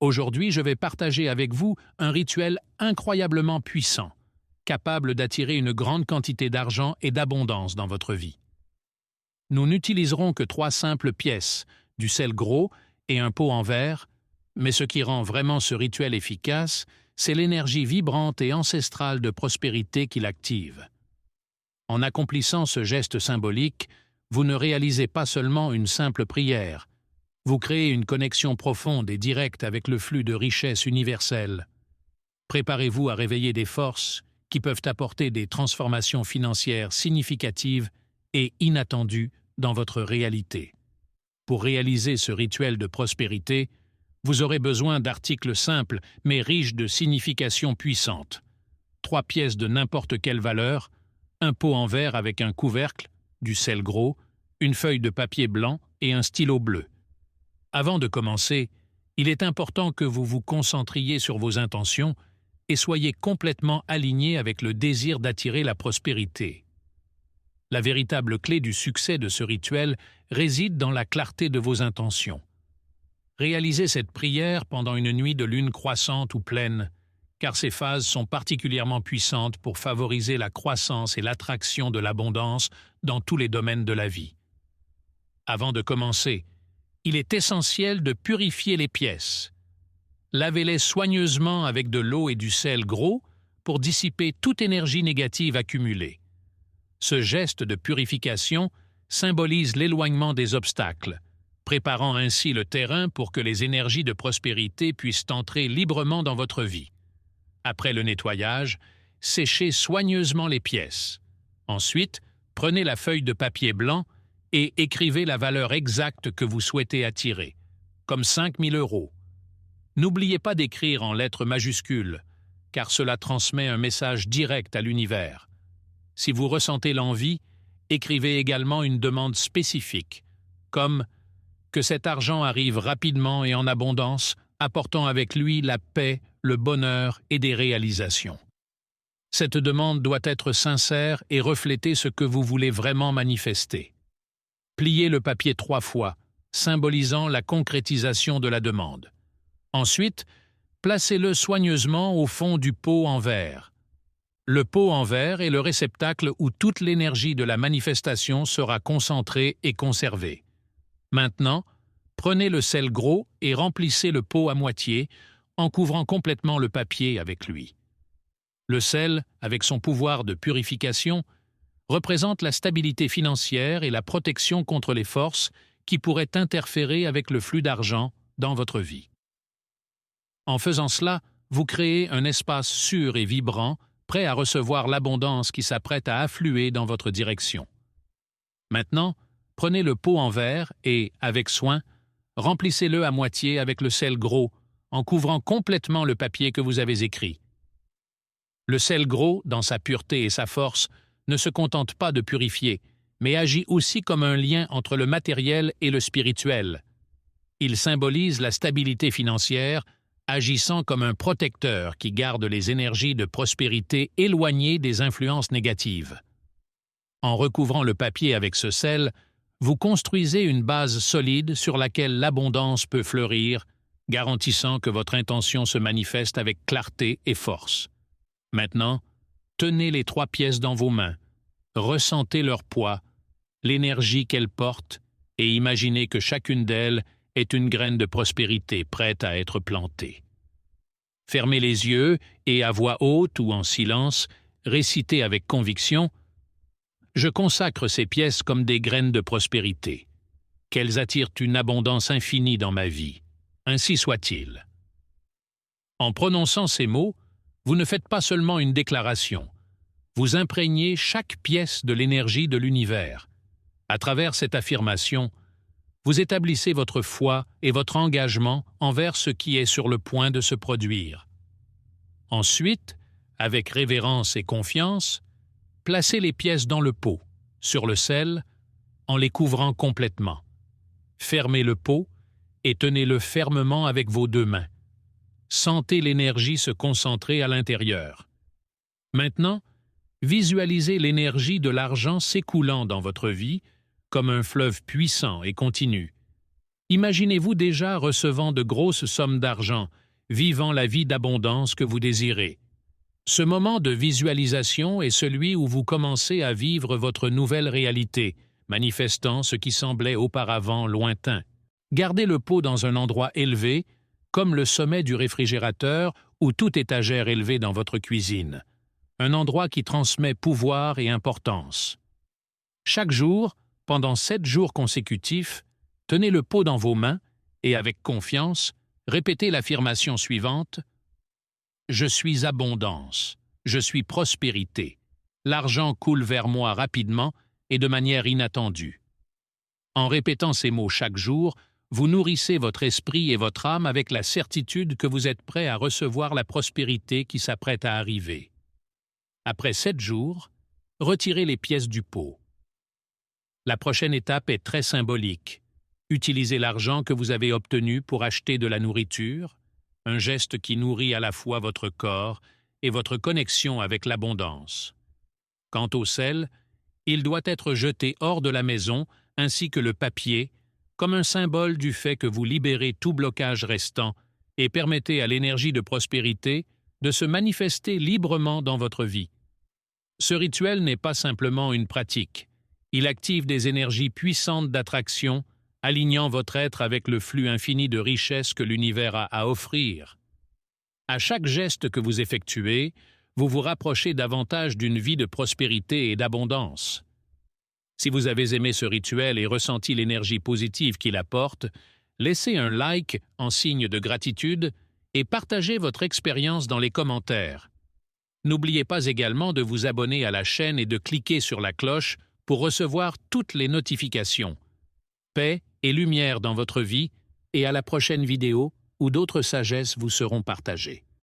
Aujourd'hui, je vais partager avec vous un rituel incroyablement puissant, capable d'attirer une grande quantité d'argent et d'abondance dans votre vie. Nous n'utiliserons que 3 simples pièces, du sel gros et un pot en verre, mais ce qui rend vraiment ce rituel efficace, c'est l'énergie vibrante et ancestrale de prospérité qu'il active. En accomplissant ce geste symbolique, vous ne réalisez pas seulement une simple prière, vous créez une connexion profonde et directe avec le flux de richesse universelle. Préparez-vous à réveiller des forces qui peuvent apporter des transformations financières significatives et inattendues dans votre réalité. Pour réaliser ce rituel de prospérité, vous aurez besoin d'articles simples mais riches de significations puissantes. 3 pièces de n'importe quelle valeur, un pot en verre avec un couvercle, du sel gros, une feuille de papier blanc et un stylo bleu. Avant de commencer, il est important que vous vous concentriez sur vos intentions et soyez complètement aligné avec le désir d'attirer la prospérité. La véritable clé du succès de ce rituel réside dans la clarté de vos intentions. Réalisez cette prière pendant une nuit de lune croissante ou pleine, car ces phases sont particulièrement puissantes pour favoriser la croissance et l'attraction de l'abondance dans tous les domaines de la vie. Avant de commencer, il est essentiel de purifier les pièces. Lavez-les soigneusement avec de l'eau et du sel gros pour dissiper toute énergie négative accumulée. Ce geste de purification symbolise l'éloignement des obstacles, préparant ainsi le terrain pour que les énergies de prospérité puissent entrer librement dans votre vie. Après le nettoyage, séchez soigneusement les pièces. Ensuite, prenez la feuille de papier blanc et écrivez la valeur exacte que vous souhaitez attirer, comme 5 000 €. N'oubliez pas d'écrire en lettres majuscules, car cela transmet un message direct à l'univers. Si vous ressentez l'envie, écrivez également une demande spécifique, comme « que cet argent arrive rapidement et en abondance, apportant avec lui la paix, le bonheur et des réalisations ». Cette demande doit être sincère et refléter ce que vous voulez vraiment manifester. Pliez le papier 3 fois, symbolisant la concrétisation de la demande. Ensuite, placez-le soigneusement au fond du pot en verre. Le pot en verre est le réceptacle où toute l'énergie de la manifestation sera concentrée et conservée. Maintenant, prenez le sel gros et remplissez le pot à moitié en couvrant complètement le papier avec lui. Le sel, avec son pouvoir de purification, représente la stabilité financière et la protection contre les forces qui pourraient interférer avec le flux d'argent dans votre vie. En faisant cela, vous créez un espace sûr et vibrant, prêt à recevoir l'abondance qui s'apprête à affluer dans votre direction. Maintenant, prenez le pot en verre et, avec soin, remplissez-le à moitié avec le sel gros, en couvrant complètement le papier que vous avez écrit. Le sel gros, dans sa pureté et sa force, ne se contente pas de purifier, mais agit aussi comme un lien entre le matériel et le spirituel. Il symbolise la stabilité financière, agissant comme un protecteur qui garde les énergies de prospérité éloignées des influences négatives. En recouvrant le papier avec ce sel, vous construisez une base solide sur laquelle l'abondance peut fleurir, garantissant que votre intention se manifeste avec clarté et force. Maintenant, tenez les 3 pièces dans vos mains, ressentez leur poids, l'énergie qu'elles portent et imaginez que chacune d'elles est une graine de prospérité prête à être plantée. Fermez les yeux et à voix haute ou en silence, récitez avec conviction « Je consacre ces pièces comme des graines de prospérité. Qu'elles attirent une abondance infinie dans ma vie. Ainsi soit-il. » En prononçant ces mots, vous ne faites pas seulement une déclaration. Vous imprégnez chaque pièce de l'énergie de l'univers. À travers cette affirmation, vous établissez votre foi et votre engagement envers ce qui est sur le point de se produire. Ensuite, avec révérence et confiance, placez les pièces dans le pot, sur le sel, en les couvrant complètement. Fermez le pot et tenez-le fermement avec vos 2 mains. Sentez l'énergie se concentrer à l'intérieur. Maintenant, visualisez l'énergie de l'argent s'écoulant dans votre vie comme un fleuve puissant et continu. Imaginez-vous déjà recevant de grosses sommes d'argent, vivant la vie d'abondance que vous désirez. Ce moment de visualisation est celui où vous commencez à vivre votre nouvelle réalité, manifestant ce qui semblait auparavant lointain. Gardez le pot dans un endroit élevé, comme le sommet du réfrigérateur ou toute étagère élevée dans votre cuisine. Un endroit qui transmet pouvoir et importance. Chaque jour, pendant 7 jours consécutifs, tenez le pot dans vos mains et, avec confiance, répétez l'affirmation suivante: Je suis abondance, je suis prospérité. L'argent coule vers moi rapidement et de manière inattendue. En répétant ces mots chaque jour, vous nourrissez votre esprit et votre âme avec la certitude que vous êtes prêt à recevoir la prospérité qui s'apprête à arriver. Après 7 jours, retirez les pièces du pot. La prochaine étape est très symbolique. Utilisez l'argent que vous avez obtenu pour acheter de la nourriture, un geste qui nourrit à la fois votre corps et votre connexion avec l'abondance. Quant au sel, il doit être jeté hors de la maison, ainsi que le papier, comme un symbole du fait que vous libérez tout blocage restant et permettez à l'énergie de prospérité de se manifester librement dans votre vie. Ce rituel n'est pas simplement une pratique. Il active des énergies puissantes d'attraction, alignant votre être avec le flux infini de richesses que l'univers a à offrir. À chaque geste que vous effectuez, vous vous rapprochez davantage d'une vie de prospérité et d'abondance. Si vous avez aimé ce rituel et ressenti l'énergie positive qu'il apporte, laissez un like en signe de gratitude et partagez votre expérience dans les commentaires. N'oubliez pas également de vous abonner à la chaîne et de cliquer sur la cloche pour recevoir toutes les notifications. Paix et lumière dans votre vie, et à la prochaine vidéo où d'autres sagesses vous seront partagées.